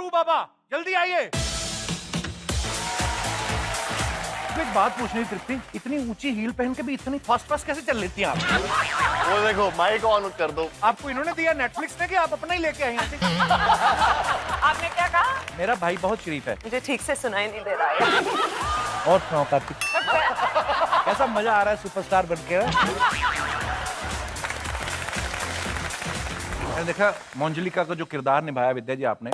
रू बाबा जल्दी आइए। एक बात पूछनी तृप्ति, इतनी ऊंची हील पहन के भी इतनी फास्ट फास्ट कैसे चल लेती हैं आप? वो देखो माइक ऑन कर दो। आपको इन्होंने दिया नेटफ्लिक्स ने कि आप अपना ही लेके आई हैं? आपने क्या कहा? मेरा भाई बहुत शरीफ है। मुझे ठीक से सुनाई नहीं दे रहा है। और सुनाओ कार्तिक, कैसा मजा आ रहा है सुपरस्टार बन के? मैंने देखा मंजुलिका का जो किरदार निभाया विद्या जी आपने,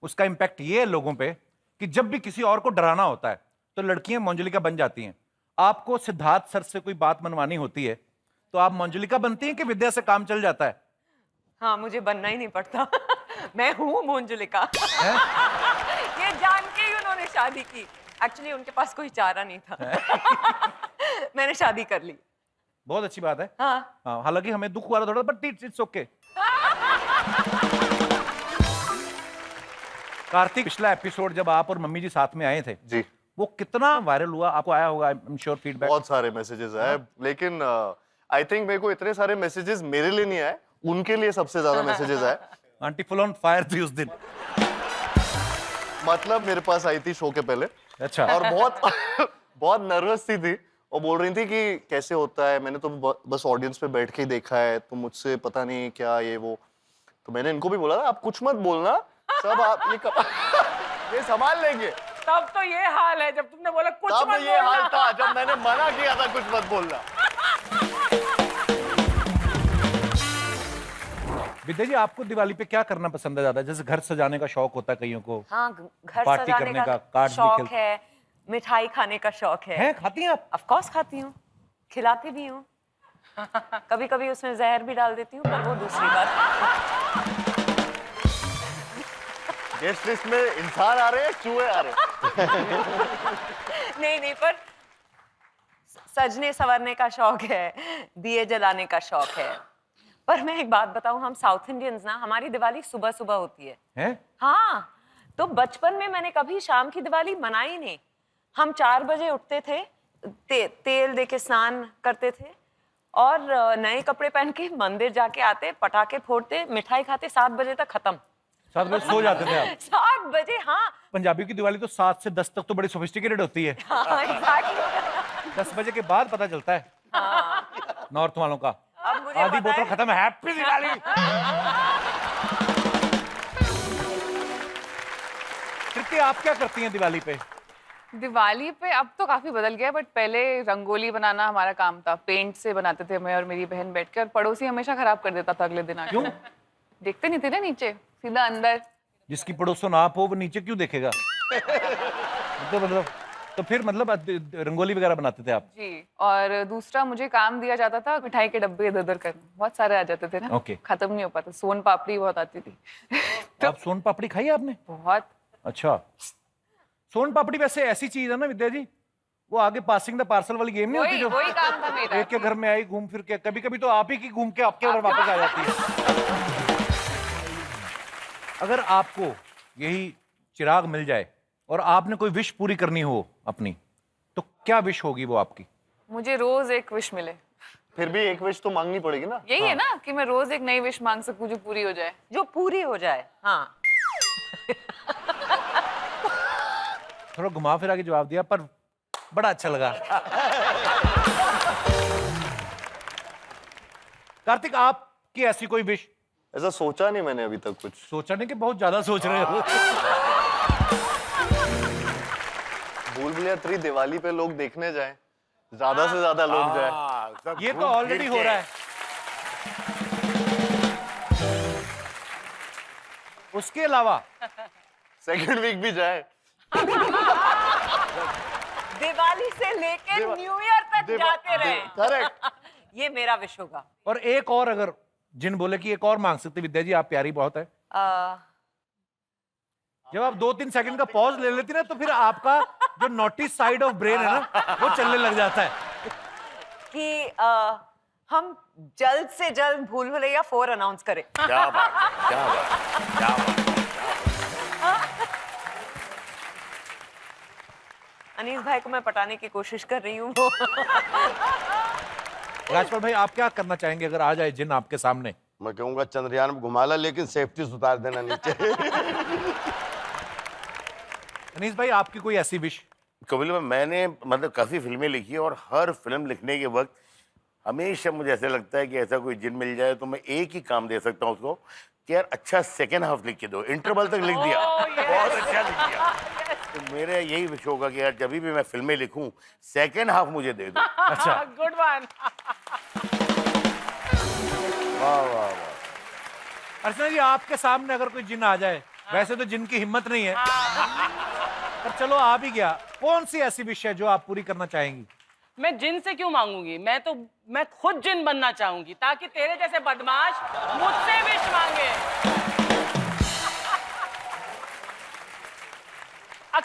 उसका इम्पैक्ट ये है लोगों पे कि जब भी किसी और को डराना होता है तो लड़कियां मंजुलिका बन जाती हैं। आपको सिद्धार्थ सर से कोई बात मनवानी होती है तो आप मंजुलिका बनती हैं कि विद्या से काम चल जाता है? हाँ, मुझे बनना ही नहीं पड़ता। मैं हूँ मंजुलिका। ये जान के ही उन्होंने शादी की। एक्चुअली उनके पास कोई चारा नहीं था। मैंने शादी कर ली। बहुत अच्छी बात है। हाँ, हालांकि हमें दुख हुआ थोड़ा, बट इट्स ओके। कार्तिक, पिछला एपिसोड जब आप और मम्मी जी साथ में आए थे जी, वो कितना वायरल हुआ? आपको आया होगा, आई एम श्योर फीडबैक। बहुत सारे मैसेजेस आए, लेकिन आई थिंक मेरे को इतने सारे मैसेजेस मेरे लिए नहीं आए, उनके लिए सबसे ज्यादा मैसेजेस आए। आंटी फुल ऑन फायर थी उस दिन। मतलब मेरे पास आई थी शो के पहले। अच्छा। और बहुत बहुत नर्वस थी और बोल रही थी कि कैसे होता है, मैंने तो बस ऑडियंस पे बैठ के ही देखा है, तो मुझसे पता नहीं क्या ये वो। तो मैंने इनको भी बोला था आप कुछ मत बोलना, सब आप ये संभाल लेंगे। तब तो ये हाल है, जब तुमने बोला कुछ तब मत ये हाल बोलना। था जब मैंने मना किया था कुछ मत बोलना। विद्या जी, आपको दिवाली पे क्या करना पसंद है ज्यादा? जैसे घर सजाने का शौक होता है कईयों को, हाँ, घर पार्टी सजाने करने का, का कार्ड्स भी शौक खेलते है, मिठाई खाने का शौक है। हैं? खाती हैं आप? ऑफ कोर्स खाती हूँ, खिलाती भी हूँ। कभी कभी उसमें जहर भी डाल देती हूँ, पर वो दूसरी बात। गेस्ट लिस्ट में इंसान आ रहे हैं, चूहे आ रहे हैं। नहीं, पर सजने संवरने का शौक है, दिए जलाने का शौक है। पर मैं एक बात बताऊं, हम साउथ इंडियंस ना, हमारी दिवाली सुबह सुबह होती है। हैं? हाँ, तो बचपन में मैंने कभी शाम की दिवाली मनाई नहीं। हम 4 बजे उठते थे, तेल दे के स्नान करते थे और नए कपड़े पहन के मंदिर जाके आते, पटाखे फोड़ते, मिठाई खाते, 7 बजे तक खत्म। 7 बजे सो जाते थे आप? 7 बजे, हाँ। पंजाबी की दिवाली तो 7 से 10 तक तो बड़ी सोफिस्टिकेटेड होती है। हाँ, exactly। 10 बजे के बाद पता चलता है नॉर्थ वालों का। अब मुझे आधी पता है। बोतल खत्म, हैप्पी दिवाली। कृति, आप क्या करती हैं दिवाली पे? दिवाली पे अब तो काफी बदल गया, बट पहले रंगोली बनाना हमारा काम था। पेंट से बनाते थे मैं और मेरी बहन बैठ के, और पड़ोसी हमेशा खराब कर देता था अगले दिन आके। क्यों? देखते नहीं थे ना नीचे, सीधा अंदर। जिसकी पड़ोसन आप हो वो नीचे क्यों देखेगा? तो फिर मतलब रंगोली वगैरह बनाते थे आप? जी। और दूसरा मुझे काम दिया जाता था मिठाई के डब्बे इधर उधर करने, बहुत सारे आ जाते थे ना। ओके। खत्म नहीं हो पाता। सोन पापड़ी बहुत आती थी। आप सोन पापड़ी खाई है आपने? बहुत। अच्छा, सोन पापड़ी वैसे ऐसी चीज है ना विद्या जी, वो आगे पासिंग द पार्सल वाली गेम नहीं होती जो वही काम था मेरा। एक के घर में आई घूम फिर के, कभी कभी तो आप ही की घूम के आपके घर वापस आ जाती है। अगर आपको यही चिराग मिल जाए और आपने कोई विश पूरी करनी हो अपनी, तो क्या विश होगी वो आपकी? मुझे रोज एक विश मिले। फिर भी एक विश तो मांगनी पड़ेगी ना। यही है ना कि मैं रोज एक नई विश मांग सकूं जो पूरी हो जाए। जो पूरी हो जाए, हाँ। थोड़ा घुमा फिरा के जवाब दिया, पर बड़ा अच्छा लगा। कार्तिक, आपकी ऐसी कोई विश? ऐसा सोचा नहीं मैंने अभी तक कुछ। सोचा नहीं कि बहुत ज्यादा सोच रहे हो? भूल भुलैया 3 दिवाली पे लोग देखने जाएं, ज्यादा से ज्यादा लोग जाएं। ये तो ऑलरेडी हो रहा है। उसके अलावा सेकंड वीक भी जाए। दिवाली से लेकर न्यू ईयर तक जाते रहे। करेक्ट। ये मेरा विश होगा। और एक और, अगर जिन बोले कि एक और मांग सकते विद्या जी, आप प्यारी बहुत है। जब आप 2-3 सेकंड का पॉज ले लेती ना, तो फिर आपका जो नॉटी साइड ऑफ ब्रेन है ना, वो चलने लग जाता है कि हम जल्द से जल्द भूल भुलैया 4 अनाउंस करें। क्या बात, क्या बात, क्या बात। अनीस भाई को मैं पटाने की कोशिश कर रही हूँ। राजपाल भाई, आप क्या करना चाहेंगे अगर आ जाए जिन आपके सामने? मैं कहूँगा चंद्रयान में घुमा ला, लेकिन सेफ्टी सुधार देना नीचे। अनीस भाई आपकी कोई ऐसी विश? कपिल भाई, मैंने मतलब काफ़ी फिल्में लिखी है और हर फिल्म लिखने के वक्त हमेशा मुझे ऐसा लगता है कि ऐसा कोई जिन मिल जाए तो मैं एक ही काम दे सकता हूँ उसको कि यार अच्छा सेकेंड हाफ लिख के दो, इंटरवल तक लिख दिया, बहुत अच्छा लिख दिया। तो मेरा यही विश होगा कि यार जब भी मैं फिल्में लिखूं सेकेंड हाफ मुझे दे दो। अच्छा, गुड वन। वाह वाह वाह। अर्चना जी आपके सामने अगर कोई जिन आ जाए, वैसे तो जिन की हिम्मत नहीं है, पर चलो आ भी गया, कौन सी ऐसी विश है जो आप पूरी करना चाहेंगी? मैं जिन से क्यों मांगूंगी, मैं खुद जिन बनना चाहूंगी ताकि तेरे जैसे बदमाश मुझसे विश मांगे।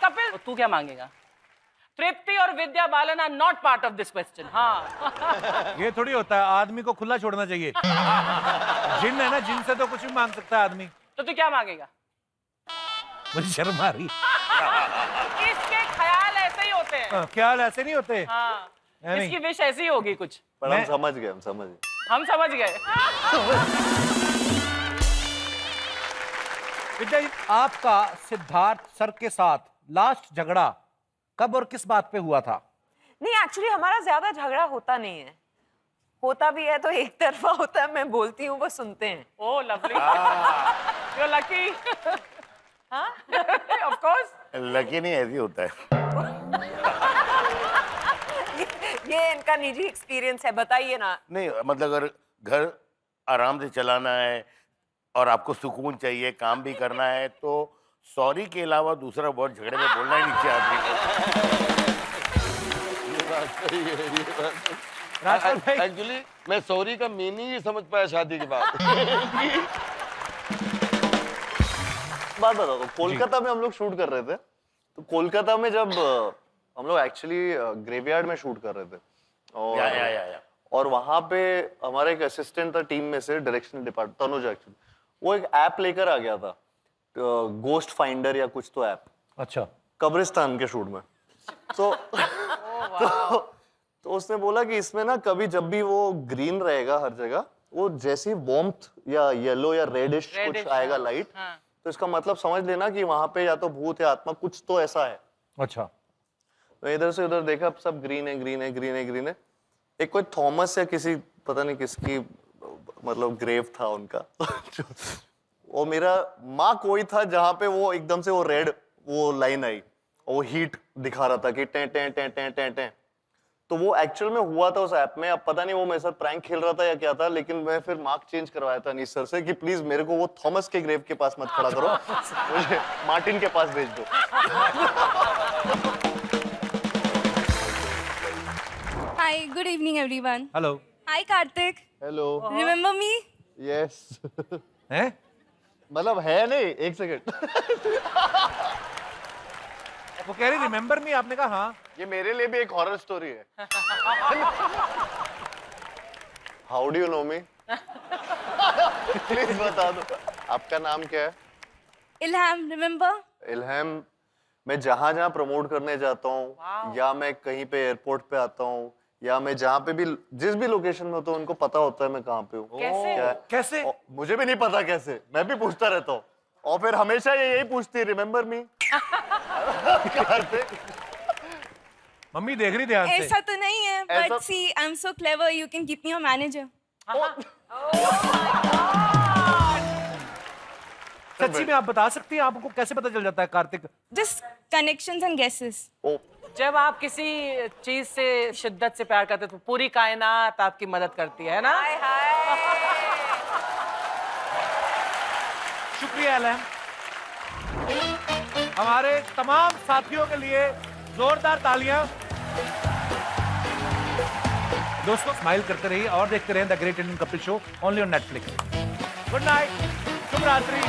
कपिल तू क्या मांगेगा? तृप्ति और Vidya Balan are not part of this question. हाँ ये थोड़ी होता है, आदमी को खुला छोड़ना चाहिए। जिन है ना, जिन से तो कुछ भी मांग सकता है आदमी। तो तू क्या मांगेगा? मुझे शर्म आ रही। इसके ख्याल ऐसे ही होते हैं। ख्याल ऐसे नहीं होते। हाँ, है नहीं? इसकी विश ऐसी ही होगी कुछ। पर हम मैं- समझ गए, हम समझ गए। हम समझ गए। विद्या जी, आपका सिद्धार्थ सर के साथ लास्ट झगड़ा कब और किस बात पे हुआ था? नहीं, एक्चुअली हमारा ज्यादा झगड़ा होता नहीं है, होता भी है तो एक तरफा होता है, मैं बोलती हूँ वो सुनते हैं। Oh lovely, you lucky. हाँ, ऑफ कोर्स। लकी नहीं, ऐसे ही होता है। ये इनका निजी एक्सपीरियंस है, बताइए ना। नहीं मतलब अगर घर आराम से चलाना है और आपको सुकून चाहिए, काम भी करना है, तो सॉरी के अलावा दूसरा वर्ड झगड़े में बोलना ही नहीं चाहिए आदमी राजपाल भाई, एक्चुअली मैं सॉरी का मीनिंग ही समझ पाया शादी के बाद। बात बताओ, तो कोलकाता में हम लोग शूट कर रहे थे, तो कोलकाता में जब हम लोग एक्चुअली ग्रेवयार्ड में शूट कर रहे थे, और या। और वहां पे हमारा एक असिस्टेंट था टीम में से, डायरेक्शनल डिपार्टमेंट, तनुज एक्चुअली, वो एक ऐप लेकर आ गया था, गोस्ट फाइंडर या कुछ तो ऐप, अच्छा, कब्रिस्तान के शूट में। तो उसने बोला कि इसमें ना कभी जब भी वो ग्रीन रहेगा हर जगह, वो जैसे ही वार्मथ या येलो या रेडिश कुछ आएगा लाइट, तो इसका मतलब समझ लेना कि वहां पे या तो भूत या आत्मा कुछ तो ऐसा है। अच्छा, तो इधर से उधर देखा, सब ग्रीन है, ग्रीन है, ग्रीन है, ग्रीन है। एक कोई थॉमस या किसी पता नहीं किसकी मतलब ग्रेव था उनका। वो मेरा माँ कोई था जहां पे वो एकदम से वो रेड वो लाइन आई और वो हीट दिखा रहा था कि टें टें टें टें टें टें। तो वो एक्चुअल में हुआ था उस ऐप में। अब पता नहीं वो मेरे साथ प्रैंक खेल रहा था या क्या था, लेकिन मैं फिर मार्क चेंज करवाया था अनीस सर से कि प्लीज मेरे को वो थॉमस के ग्रेव के पास मत खड़ा करो, मुझे मार्टिन के पास भेज दो। Hi, good evening, everyone. Hello. Hi, Karthik. Hello. Remember me? Yes. हैं? मतलब है नहीं, एक सेकंड। वो कह रही रिमेम्बर मी, आपने कहा हाँ। ये मेरे लिए भी एक हॉरर स्टोरी है। How do you know me? Please बता दो। आपका नाम क्या है? Ilham, remember? इल्हम। मैं जहां जहां प्रमोट करने जाता हूँ, या मैं कहीं पे एयरपोर्ट पे आता हूँ, या मैं जहाँ पे भी जिस भी लोकेशन में होता हूँ, उनको पता होता है मैं कहाँ पे हूँ। कैसे? क्या है? कैसे? और मुझे भी नहीं पता कैसे, मैं भी पूछता रहता हूँ, और फिर हमेशा ये यही पूछती है, रिमेम्बर मी? मम्मी देख रही ध्यान से। ऐसा तो नहीं है, ऐसा- but see, I'm so clever. You can keep me your manager. सच्ची में आप बता सकती हैं, आपको कैसे पता चल जाता है Kartik? Just connections and guesses. ओ, जब आप किसी चीज से शिद्दत से प्यार करते हो तो पूरी कायनात आपकी मदद करती है ना। हाय हाय। शुक्रिया अलहम। हमारे तमाम साथियों के लिए जोरदार तालियां। दोस्तों स्माइल करते रहिए और देखते रहें the great Indian Kapil show only on Netflix. Good night, शुभ रात्रि।